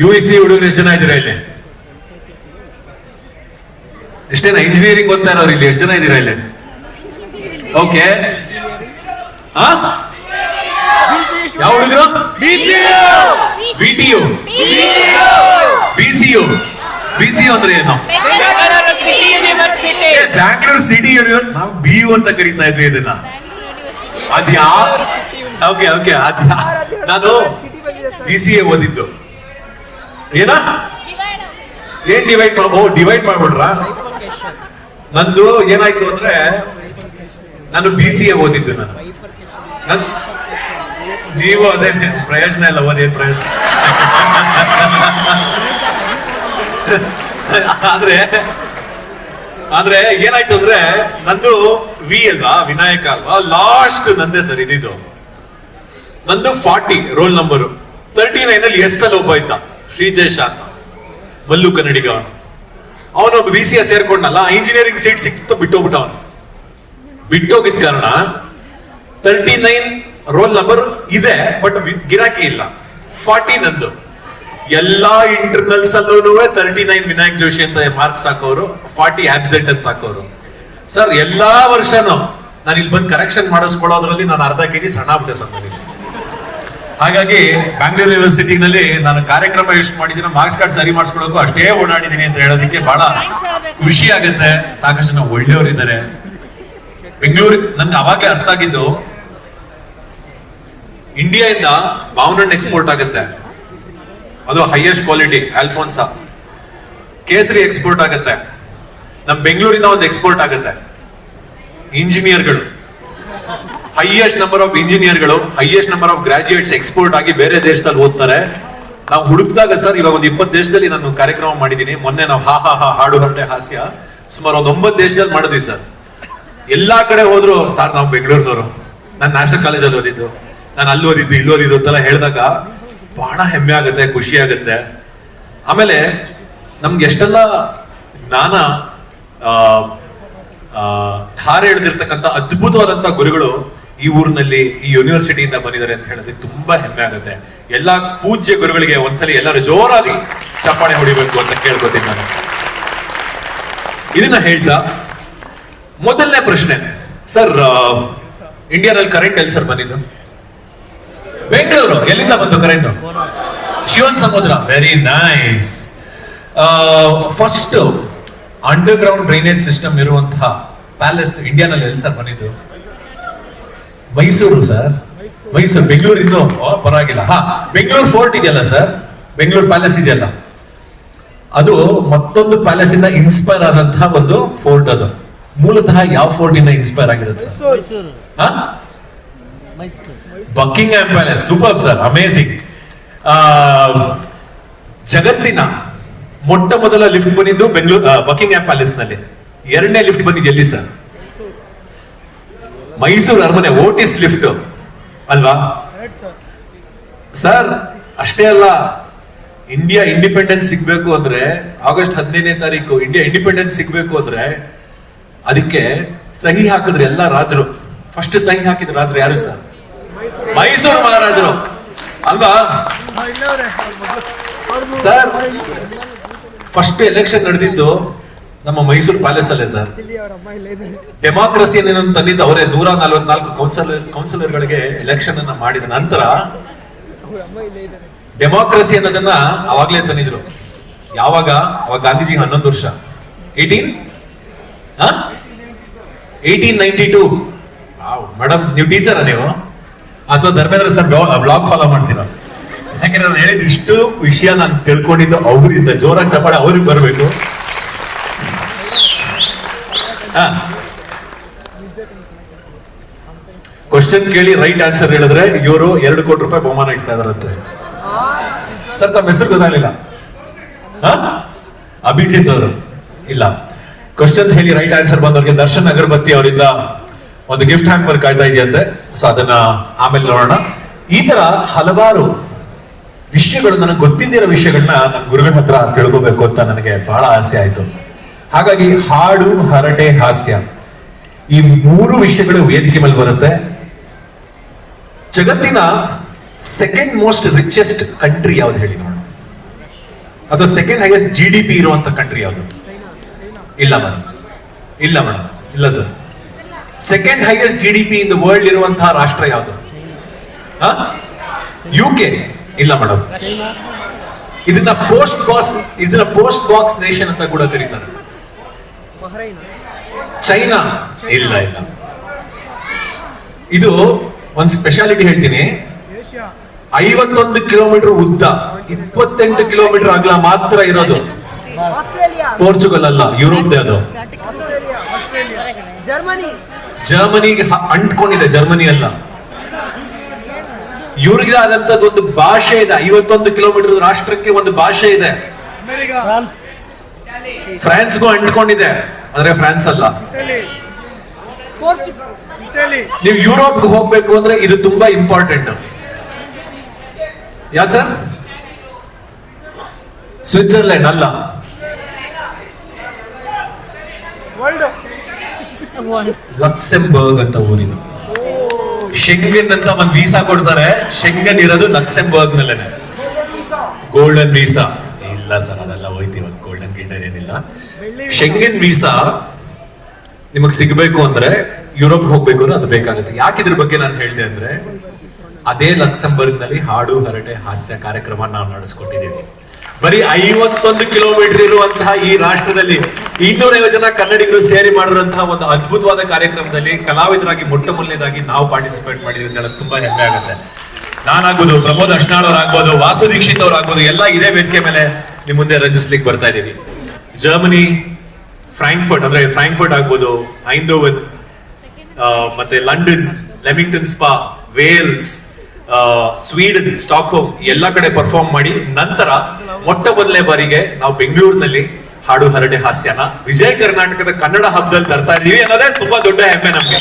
UEC ಹುಡುಗರು ಎಷ್ಟು ಜನ ಇದ್ದೀರಾ ಇಲ್ಲಿ? ಎಷ್ಟೇನ ಇಂಜಿನಿಯರಿಂಗ್ ಓದ್ತಾ ಇರೋರು ಇಲ್ಲಿ ಎಷ್ಟು ಜನ ಇದ್ದೀರಾ ಇಲ್ಲಿ? ಓಕೆ, ಯಾವ ಹುಡುಗರು? BTU, BCU. BCU ಅಂದ್ರೆ ಏನು? Bangalore city university. ನಾವು BU ಅಂತ ಕರೀತಾ ಇದ್ವಿ ಇದನ್ನ. ಅದ್ಯಾ ಓಕೆ ಓಕೆ, ನಾನು BCA ಓದಿದ್ದು. ಏನ ಏನ್ ಡಿವೈಡ್ ಡಿವೈಡ್ ಮಾಡ್ಬಿಡ್ರ? ನಂದು ಏನಾಯ್ತು ಅಂದ್ರೆ ನಾನು BCA ಓದಿದ್ದು. ನೀವು ಅದೇ ಪ್ರಯೋಜನ ಇಲ್ಲ, ಓದೇನ್ ಪ್ರಯೋಜನ? ಆದ್ರೆ ಏನಾಯ್ತು ಅಂದ್ರೆ ನಂದು ವಿ ಅಲ್ವಾ, ವಿನಾಯಕ ಅಲ್ವಾ, ಲಾಸ್ಟ್ ನಂದೇ ಸರ್ ಇದ್ದಿದ್ದು. ನಂದು 40 ರೋಲ್ ನಂಬರು. 39 ಅಲ್ಲಿ ಎಸ್ ಅಲ್ಲಿ ಒಬ್ಬ ಇದ್ದ, ಶ್ರೀಜೇಶ ಅಂತ, ಮಲ್ಲು ಕನ್ನಡಿಗ. ಅವನು BCA ಸೇರ್ಕೊಂಡಲ್ಲ, ಇಂಜಿನಿಯರಿಂಗ್ ಸೀಟ್ ಸಿಕ್ತು, ಬಿಟ್ಟೋಗ್ಬಿಟ್ಟ. ಅವನು ಬಿಟ್ಟೋಗಿದ ಕಾರಣ 39 ರೋಲ್ ನಂಬರ್ ಇದೆ, ಬಟ್ ಗಿರಾಕಿ ಇಲ್ಲ. 40 ನಂದು. ಎಲ್ಲಾ ಇಂಟರ್ನಲ್ಸ್ ಅಲ್ಲೂ 39 ವಿನಾಯಕ್ ಜೋಶಿ ಅಂತ ಮಾರ್ಕ್ಸ್ ಹಾಕೋರು, 40 ಆಬ್ಸೆಂಟ್ ಅಂತ ಹಾಕೋರು. ಸರ್ ಎಲ್ಲಾ ವರ್ಷನೂ ನಾನು ಇಲ್ಲಿ ಬಂದು ಕರೆಕ್ಷನ್ ಮಾಡಿಸ್ಕೊಳ್ಳೋದ್ರಲ್ಲಿ ನಾನು ಅರ್ಧ ಕೆಜಿ ಸಣ್ಣ ಆಗ್ಬಿಟ್ಟೆ ಸರ್ ನನಗೆ. ಹಾಗಾಗಿ ಬ್ಯಾಂಗ್ಳೂರ್ ಯೂನಿವರ್ಸಿಟಿನಲ್ಲಿ ನಾನು ಕಾರ್ಯಕ್ರಮ ಎಷ್ಟು ಮಾಡಿದ್ದೀನಿ, ಮಾರ್ಕ್ಸ್ ಕಾರ್ಡ್ ಸರಿ ಮಾಡಿಸ್ಕೊಳ್ಳೋಕು ಅಷ್ಟೇ ಓಡಾಡಿದ್ದೀನಿ ಅಂತ ಹೇಳೋದಕ್ಕೆ ಬಹಳ ಖುಷಿ ಆಗುತ್ತೆ. ಸಾಕಷ್ಟು ಜನ ಒಳ್ಳೆಯವರು ಇದ್ದಾರೆ ಬೆಂಗಳೂರು. ನನ್ಗೆ ಅವಾಗಲೇ ಅರ್ಥ ಆಗಿದ್ದು, ಇಂಡಿಯಾದಿಂದ ಮಾವಿನ ಎಕ್ಸ್ಪೋರ್ಟ್ ಆಗುತ್ತೆ, ಅದು ಹೈಯೆಸ್ಟ್ ಕ್ವಾಲಿಟಿ ಆಲ್ಫೋನ್ಸಾ. ಕೇಸರಿ ಎಕ್ಸ್ಪೋರ್ಟ್ ಆಗುತ್ತೆ, ನಮ್ ಬೆಂಗಳೂರಿಂದ ಒಂದು ಎಕ್ಸ್ಪೋರ್ಟ್ ಆಗುತ್ತೆ. ಇಂಜಿನಿಯರ್ಗಳು, ಹೈಯೆಸ್ಟ್ ನಂಬರ್ ಆಫ್ ಇಂಜಿನಿಯರ್ಗಳು, highest number of graduates export ಆಗಿ ಬೇರೆ ದೇಶದಲ್ಲಿ ಓದ್ತಾರೆ. ನಾವು ಹುಡುಕ್ದಾಗ ಸರ್, ಇವಾಗ ಒಂದು 20 ದೇಶದಲ್ಲಿ ನಾನು ಕಾರ್ಯಕ್ರಮ ಮಾಡಿದ್ದೀನಿ. ಮೊನ್ನೆ ನಾವು ಹಾಡು ಹರಟೆ ಹಾಸ್ಯ ಸುಮಾರು ಒಂದು 9 ದೇಶದಲ್ಲಿ ಮಾಡಿದ್ವಿ ಸರ್. ಎಲ್ಲಾ ಕಡೆ ಹೋದ್ರು ಸರ್ ನಾವು ಬೆಂಗಳೂರಿನವರು, ನಾನು ನ್ಯಾಷನಲ್ ಕಾಲೇಜಲ್ಲಿ ಓದಿದ್ದು, ನಾನು ಅಲ್ಲಿ ಓದಿದ್ದು, ಇಲ್ಲಿ ಓದಿದ್ದು ಅಂತೆಲ್ಲ ಹೇಳಿದಾಗ ಬಹಳ ಹೆಮ್ಮೆ ಆಗುತ್ತೆ, ಖುಷಿ ಆಗುತ್ತೆ. ಆಮೇಲೆ ನಮ್ಗೆ ಎಷ್ಟೆಲ್ಲ ಜ್ಞಾನ ಧಾರೆ ಹಿಡಿದಿರ್ತಕ್ಕಂಥ ಅದ್ಭುತವಾದಂತ ಗುರುಗಳು ಈ ಊರಿನಲ್ಲಿ, ಈ ಯೂನಿವರ್ಸಿಟಿಯಿಂದ ಬಂದಿದ್ದಾರೆ ಅಂತ ಹೇಳೋದಕ್ಕೆ ತುಂಬಾ ಹೆಮ್ಮೆ ಆಗುತ್ತೆ. ಎಲ್ಲಾ ಪೂಜ್ಯ ಗುರುಗಳಿಗೆ ಒಂದ್ಸಲಿ ಎಲ್ಲರೂ ಜೋರಾಗಿ ಚಪ್ಪಾಳೆ ಹೊಡಿಬೇಕು ಅಂತ ಕೇಳ್ಕೊತೀನಿ ನಾನು. ಇದನ್ನ ಹೇಳ್ತಾ ಮೊದಲನೇ ಪ್ರಶ್ನೆ ಸರ್, ಇಂಡಿಯಾದಲ್ಲಿ ಕರೆಂಟ್ ಎಲ್ಲಿ ಸರ್ ಬಂದಿದ್ದು? ಬೆಂಗಳೂರು. ಎಲ್ಲಿಂದ ಬಂತು ಕರೆಂಟ್? ಶಿವನ್ ಸಮುದ್ರ. Very nice. First under ground drainage system ಇರುವಂತಹ ಪ್ಯಾಲೇಸ್ ಇಂಡಿಯಾನಲ್ಲಿ ಎಲ್ಲಿ ಸರ್ ಬಂದಿದ್ದು? ಮೈಸೂರು ಸರ್, ಮೈಸೂರು. ಬೆಂಗಳೂರು ಇನ್ನು ಪರವಾಗಿಲ್ಲ. ಬೆಂಗಳೂರು ಫೋರ್ಟ್ ಇದೆಯಲ್ಲ ಸರ್, ಬೆಂಗಳೂರು ಪ್ಯಾಲೇಸ್ ಇದೆಯಲ್ಲ, ಅದು ಮತ್ತೊಂದು ಪ್ಯಾಲೇಸ್ ಇಂದ ಇನ್ಸ್ಪೈರ್ ಆದಂತಹ ಒಂದು ಫೋರ್ಟ್. ಅದು ಮೂಲತಃ ಯಾವ ಫೋರ್ಟ್ ಇಂದ ಇನ್ಸ್ಪೈರ್ ಆಗಿರುತ್ತೆ sir? Buckingham palace. Super sir, amazing. ಜಗತ್ತಿನ ಮೊಟ್ಟ ಮೊದಲ ಲಿಫ್ಟ್ ಬಂದಿದ್ದು ಬೆಂಗಳೂರು ಬಕಿಂಗ್ಹ್ಯಾಮ್ ಪ್ಯಾಲೇಸ್ ನಲ್ಲಿ. ಎರಡನೇ ಲಿಫ್ಟ್ ಬಂದಿದ್ದು ಎಲ್ಲಿ ಸರ್? ಮೈಸೂರು ಅರಮನೆ ಓಟಿಸ್ ಲಿಫ್ಟ್ ಅಲ್ವಾ ಸರ್? ಅಷ್ಟೇ ಅಲ್ಲ, ಇಂಡಿಯಾ ಇಂಡಿಪೆಂಡೆನ್ಸ್ ಸಿಗ್ಬೇಕು ಅಂದ್ರೆ, ಆಗಸ್ಟ್ 15ನೇ ತಾರೀಕು ಇಂಡಿಯಾ ಇಂಡಿಪೆಂಡೆನ್ಸ್ ಸಿಗ್ಬೇಕು ಅಂದ್ರೆ ಅದಕ್ಕೆ ಸಹಿ ಹಾಕಿದ್ರು ಎಲ್ಲ ರಾಜರು. ಫಸ್ಟ್ ಸಹಿ ಹಾಕಿದ ರಾಜರು ಯಾರು ಸರ್? ಮೈಸೂರು ಮಹಾರಾಜರು ಅಲ್ವಾ ಸರ್? ಫಸ್ಟ್ ಎಲೆಕ್ಷನ್ ನಡೆದಿದ್ದು ನಮ್ಮ ಮೈಸೂರು ಪ್ಯಾಲೇಸ್ ಅಲ್ಲೇ ಸರ್. ಡೆಮಾಕ್ರಸಿ ತಂದಿದ್ದು ಅವರೇ. 144 ಕೌನ್ಸಿಲರ್ಗಳಿಗೆ ಎಲೆಕ್ಷನ್ ಅನ್ನ ಮಾಡಿದ ನಂತರ ಡೆಮಾಕ್ರಸಿ ಅನ್ನೋದನ್ನ ಅವಾಗ್ಲೇ ತಂದಿದ್ರು. ಯಾವಾಗ? ಅವಾಗ ಗಾಂಧೀಜಿ 11 ವರ್ಷ. 1892. ಮೇಡಮ್, ನೀವು ಟೀಚರ ನೀವು ಅಥವಾ ಧರ್ಮೇಂದ್ರ ಸರ್ ಬ್ಲಾಗ್ ಫಾಲೋ ಮಾಡ್ತೀರಾ? ಯಾಕಂದ್ರೆ ನಾನು ಹೇಳಿದ ಇಷ್ಟು ವಿಷಯ ನಾನು ತಿಳ್ಕೊಂಡಿದ್ದು ಅವರಿಂದ. ಜೋರಾಗಿ ಚಪ್ಪಾಳೆ ಅವ್ರಿಗೆ ಬರ್ಬೇಕು. ಕ್ವಶನ್ ಕೇಳಿ ರೈಟ್ ಆನ್ಸರ್ ಹೇಳಿದ್ರೆ ಇವರು 2 ಕೋಟಿ ರೂಪಾಯಿ ಬಹುಮಾನ ಇಡ್ತಾ ಇದಾರಂತೆ ಸರ್. ತಮ್ಮ ಹೆಸರು ಗೊತ್ತಾಗಲಿಲ್ಲ? ಅಭಿಜಿತ್ ಅವರು ಇಲ್ಲ. ಕ್ವಶನ್ಸ್ ಹೇಳಿ ರೈಟ್ ಆನ್ಸರ್ ಬಂದವ್ರಿಗೆ ದರ್ಶನ್ ಅಗರಬತ್ತಿ ಅವರಿಂದ ಒಂದು ಗಿಫ್ಟ್ ಹ್ಯಾಂಪರ್ ಕಾಯ್ತಾ ಇದೆಯಂತೆ. ಸೊ ಅದನ್ನ ಆಮೇಲೆ ನೋಡೋಣ. ಈ ತರ ಹಲವಾರು ವಿಷಯಗಳು, ನನಗೆ ಗೊತ್ತಿದ್ದಿರೋ ವಿಷಯಗಳನ್ನ ನನ್ನ ಗುರುಗಳ ಹತ್ರ ತಿಳ್ಕೋಬೇಕು ಅಂತ ನನಗೆ ಬಹಳ ಆಸೆ ಆಯ್ತು. ಹಾಗಾಗಿ ಹಾಡು, ಹರಟೆ, ಹಾಸ್ಯ ಈ 3 ವಿಷಯಗಳು ವೇದಿಕೆ ಮೇಲೆ ಬರುತ್ತೆ. ಜಗತ್ತಿನ ಸೆಕೆಂಡ್ ಮೋಸ್ಟ್ ರಿಚೆಸ್ಟ್ ಕಂಟ್ರಿ ಯಾವ್ದು ಹೇಳಿ ನೋಡೋಣ? ಅಥವಾ ಸೆಕೆಂಡ್ ಹೈಯೆಸ್ಟ್ GDP ಇರುವಂತ ಕಂಟ್ರಿ ಯಾವುದು? ಇಲ್ಲ ಮೇಡಮ್, ಇಲ್ಲ ಮೇಡಮ್, ಇಲ್ಲ sir. Second highest GDP in the world ಇರುವಂತಹ ರಾಷ್ಟ್ರ ಯಾವುದು? UK? ಇಲ್ಲ ಮೇಡಮ್. ಇದನ್ನ ಪೋಸ್ಟ್ ಬಾಕ್ಸ್ ನೇಷನ್ ಅಂತ ಕೂಡ ಕರೀತಾರೆ. ಚೈನಾ? ಇಲ್ಲ ಇಲ್ಲ. ಇದು ಒಂದು ಸ್ಪೆಷಾಲಿಟಿ ಹೇಳ್ತೀನಿ. 51 ಕಿಲೋಮೀಟರ್ ಉದ್ದ, 28 ಕಿಲೋಮೀಟರ್ ಅಗಲ ಮಾತ್ರ ಇರೋದು. ಪೋರ್ಚುಗಲ್ ಅಲ್ಲ, ಯುರೋಪ್ದೇ ಅದು. ಜರ್ಮನಿಗೆ ಅಂಟ್ಕೊಂಡಿದೆ, ಜರ್ಮನಿ ಅಲ್ಲ. ಇವ್ರಿಗೆ ಆದಂತದ್ದು ಒಂದು ಭಾಷೆ ಇದೆ. 51 ಕಿಲೋಮೀಟರ್ ರಾಷ್ಟ್ರಕ್ಕೆ ಒಂದು ಭಾಷೆ ಇದೆ. ಫ್ರಾನ್ಸ್ಗೂ ಅಂಟ್ಕೊಂಡಿದೆ, ಅಂದ್ರೆ ಫ್ರಾನ್ಸ್ ಅಲ್ಲ. ನೀವು ಯುರೋಪ್ಗೆ ಹೋಗ್ಬೇಕು ಅಂದ್ರೆ ಇದು ತುಂಬಾ ಇಂಪಾರ್ಟೆಂಟ್. ಯಾಕೆ ಸರ್? ಸ್ವಿಟ್ಜರ್ಲೆಂಡ್ ಅಲ್ಲ. ಲಕ್ಸೆಂಬರ್ಗ್ ಅಂತ ಊರಿದು. ಶೆಂಗನ್ ಅಂತ ಒಂದು ವೀಸಾ ಕೊಡ್ತಾರೆ. ಶೆಂಗನ್ ಇರೋದು ಲಕ್ಸೆಂಬರ್ಗ್ ನಲ್ಲೇನೆ. ಗೋಲ್ಡನ್ ವೀಸಾ ಇಲ್ಲ ಸರ್, ಅದೆಲ್ಲ ಹೋಯ್ತು ಇವಾಗ. ಗೋಲ್ಡನ್ ಗಿಲ್ಡನ್ ಏನಿಲ್ಲ. ಶೆಂಗನ್ ವೀಸಾ ನಿಮಗ್ ಸಿಗ್ಬೇಕು ಅಂದ್ರೆ ಯುರೋಪ್ ಹೋಗ್ಬೇಕು ಅಂದ್ರೆ ಅದು ಬೇಕಾಗುತ್ತೆ. ಯಾಕೆ ಇದ್ರ ಬಗ್ಗೆ ನಾನು ಹೇಳಿದೆ ಅಂದ್ರೆ, ಅದೇ ಲಕ್ಸೆಂಬರ್ಗ್ ನಲ್ಲಿ ಹಾಡು ಹರಟೆ ಹಾಸ್ಯ ಕಾರ್ಯಕ್ರಮ ನಾವು ನಡೆಸ್ಕೊಟ್ಟಿದ್ದೀವಿ. ಬರೀ 51 ಕಿಲೋಮೀಟರ್ ಇರುವಂತಹ ಈ ರಾಷ್ಟ್ರದಲ್ಲಿ 250 ಜನ ಕನ್ನಡಿಗರು ಸೇರಿ ಮಾಡಿರುವಂತಹ ಒಂದು ಅದ್ಭುತವಾದ ಕಾರ್ಯಕ್ರಮದಲ್ಲಿ ಕಲಾವಿದರಾಗಿ ಮೊಟ್ಟ ಮೊದಲನೇದಾಗಿ ನಾವು ಪಾರ್ಟಿಸಿಪೇಟ್ ಮಾಡಿದ್ವಿ ಅಂತ ಹೇಳೋದು ತುಂಬಾ ಹೆಮ್ಮೆ ಆಗುತ್ತೆ. ನಾನಾಗ್ಬೋದು, ಪ್ರಮೋದ್ ಅಶ್ನಾಳ್ ಅವ್ರಾಗ್ಬೋದು, ವಾಸು ದೀಕ್ಷಿತ್ ಅವ್ರಾಗ್ಬೋದು, ಎಲ್ಲ ಇದೇ ವೇದಿಕೆ ಮೇಲೆ ನಿಮ್ ಮುಂದೆ ರಂಜಿಸ್ಲಿಕ್ಕೆ ಬರ್ತಾ ಇದೀವಿ. ಜರ್ಮನಿ ಫ್ರಾಂಕ್ಫರ್ಟ್ ಆಗ್ಬೋದು, ಐಂದೋವನ್, ಮತ್ತೆ London, Leamington Spa, Wales, Sweden, Stockholm ಎಲ್ಲ ಕಡೆ ಪರ್ಫಾರ್ಮ್ ಮಾಡಿ ನಂತರ ಮೊಟ್ಟ ಮೊದಲನೇ ಬಾರಿಗೆ ನಾವು ಬೆಂಗಳೂರಿನಲ್ಲಿ ಹಾಡು ಹರಟೆ ಹಾಸ್ಯನ ವಿಜಯ ಕರ್ನಾಟಕದ ಕನ್ನಡ ಹಬ್ಬದಲ್ಲಿ ತರ್ತಾ ಇದೀವಿ ಅನ್ನೋದೇ ತುಂಬಾ ದೊಡ್ಡ ಹೆಮ್ಮೆ ನಮ್ಗೆ.